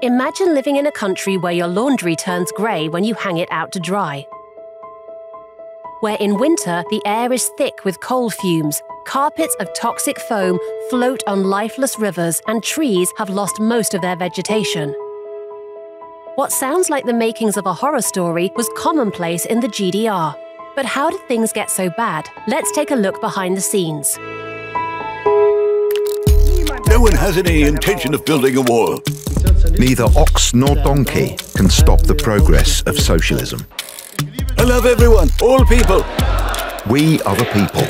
Imagine living in a country where your laundry turns grey when you hang it out to dry. Where in winter the air is thick with coal fumes, carpets of toxic foam float on lifeless rivers, and trees have lost most of their vegetation. What sounds like the makings of a horror story was commonplace in the GDR. But how did things get so bad? Let's take a look behind the scenes. No one has any intention of building a wall. Neither ox nor donkey can stop the progress of socialism. I love everyone, all people. We are the people.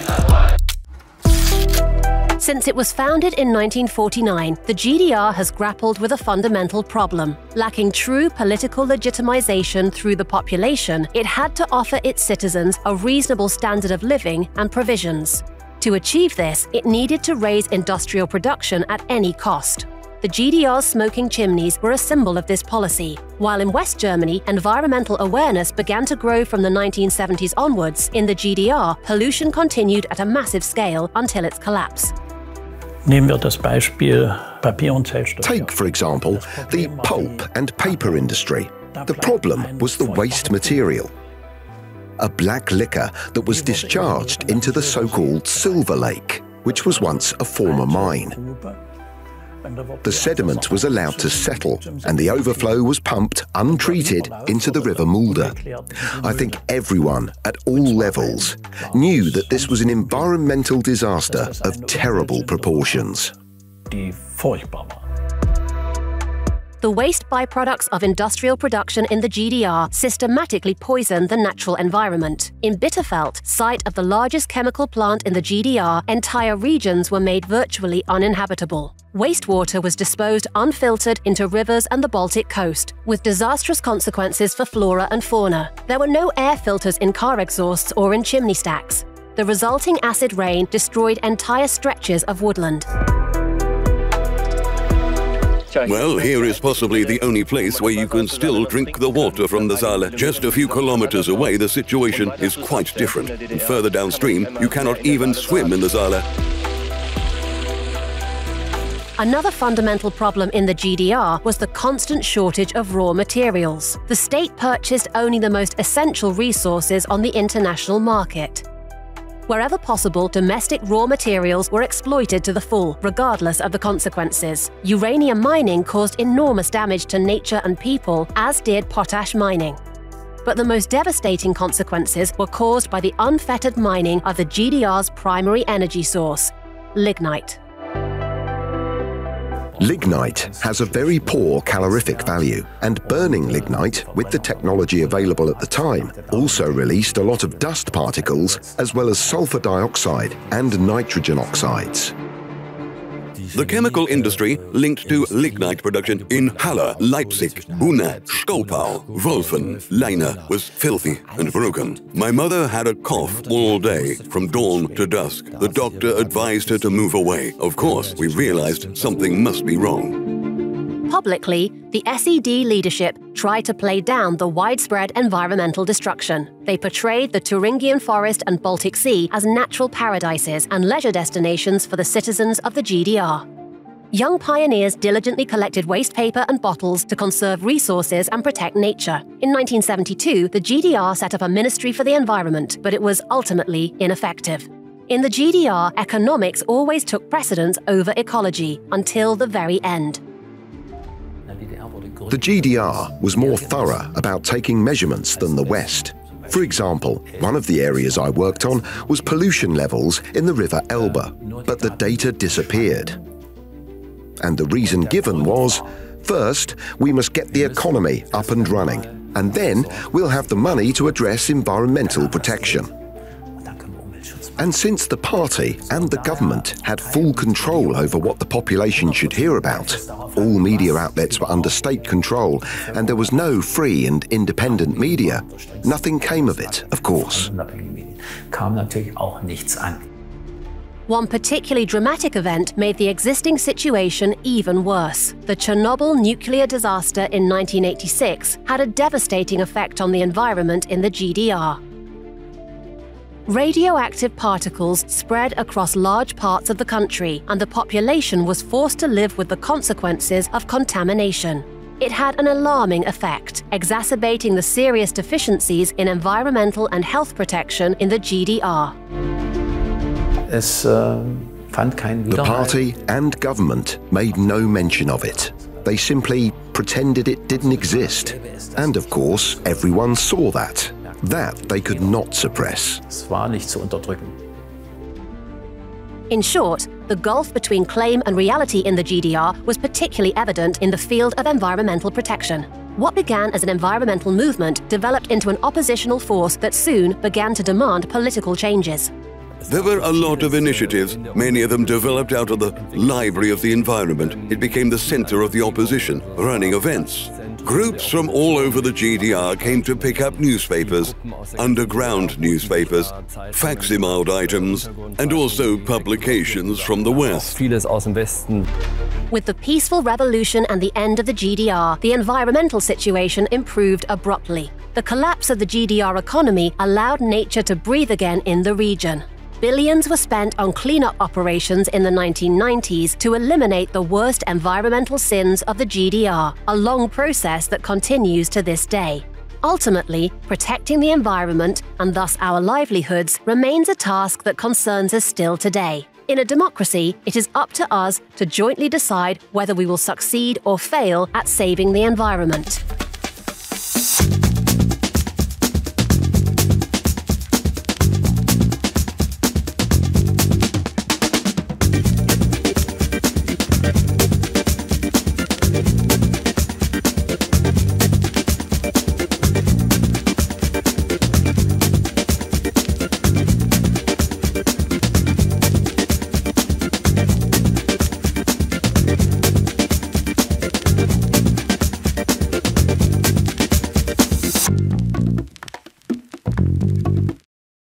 Since it was founded in 1949, the GDR has grappled with a fundamental problem. Lacking true political legitimization through the population, it had to offer its citizens a reasonable standard of living and provisions. To achieve this, it needed to raise industrial production at any cost. The GDR's smoking chimneys were a symbol of this policy. While in West Germany, environmental awareness began to grow from the 1970s onwards, in the GDR, pollution continued at a massive scale until its collapse. Take, for example, the pulp and paper industry. The problem was the waste material. A black liquor that was discharged into the so-called Silver Lake, which was once a former mine. The sediment was allowed to settle, and the overflow was pumped untreated into the River Mulde. I think everyone at all levels knew that this was an environmental disaster of terrible proportions. The waste byproducts of industrial production in the GDR systematically poisoned the natural environment. In Bitterfeld, site of the largest chemical plant in the GDR, entire regions were made virtually uninhabitable. Wastewater was disposed unfiltered into rivers and the Baltic coast, with disastrous consequences for flora and fauna. There were no air filters in car exhausts or in chimney stacks. The resulting acid rain destroyed entire stretches of woodland. Well, here is possibly the only place where you can still drink the water from the Saale. Just a few kilometers away, the situation is quite different. And further downstream, you cannot even swim in the Saale. Another fundamental problem in the GDR was the constant shortage of raw materials. The state purchased only the most essential resources on the international market. Wherever possible, domestic raw materials were exploited to the full, regardless of the consequences. Uranium mining caused enormous damage to nature and people, as did potash mining. But the most devastating consequences were caused by the unfettered mining of the GDR's primary energy source, lignite. Lignite has a very poor calorific value, and burning lignite, with the technology available at the time, also released a lot of dust particles as well as sulfur dioxide and nitrogen oxides. The chemical industry linked to lignite production in Halle, Leipzig, Unna, Stolpau, Wolfen, Leine was filthy and broken. My mother had a cough all day, from dawn to dusk. The doctor advised her to move away. Of course, we realized something must be wrong. Publicly, the SED leadership tried to play down the widespread environmental destruction. They portrayed the Thuringian Forest and Baltic Sea as natural paradises and leisure destinations for the citizens of the GDR. Young pioneers diligently collected waste paper and bottles to conserve resources and protect nature. In 1972, the GDR set up a Ministry for the Environment, but it was ultimately ineffective. In the GDR, economics always took precedence over ecology, until the very end. The GDR was more thorough about taking measurements than the West. For example, one of the areas I worked on was pollution levels in the River Elbe, but the data disappeared. And the reason given was, first, we must get the economy up and running, and then we'll have the money to address environmental protection. And since the party and the government had full control over what the population should hear about, all media outlets were under state control, and there was no free and independent media, nothing came of it, of course. One particularly dramatic event made the existing situation even worse. The Chernobyl nuclear disaster in 1986 had a devastating effect on the environment in the GDR. Radioactive particles spread across large parts of the country, and the population was forced to live with the consequences of contamination. It had an alarming effect, exacerbating the serious deficiencies in environmental and health protection in the GDR. The party and government made no mention of it. They simply pretended it didn't exist. And of course, everyone saw that. That they could not suppress. In short, the gulf between claim and reality in the GDR was particularly evident in the field of environmental protection. What began as an environmental movement developed into an oppositional force that soon began to demand political changes. There were a lot of initiatives, many of them developed out of the library of the environment. It became the center of the opposition, running events. Groups from all over the GDR came to pick up newspapers, underground newspapers, facsimiled items, and also publications from the West. With the peaceful revolution and the end of the GDR, the environmental situation improved abruptly. The collapse of the GDR economy allowed nature to breathe again in the region. Billions were spent on cleanup operations in the 1990s to eliminate the worst environmental sins of the GDR, a long process that continues to this day. Ultimately, protecting the environment, and thus our livelihoods, remains a task that concerns us still today. In a democracy, it is up to us to jointly decide whether we will succeed or fail at saving the environment.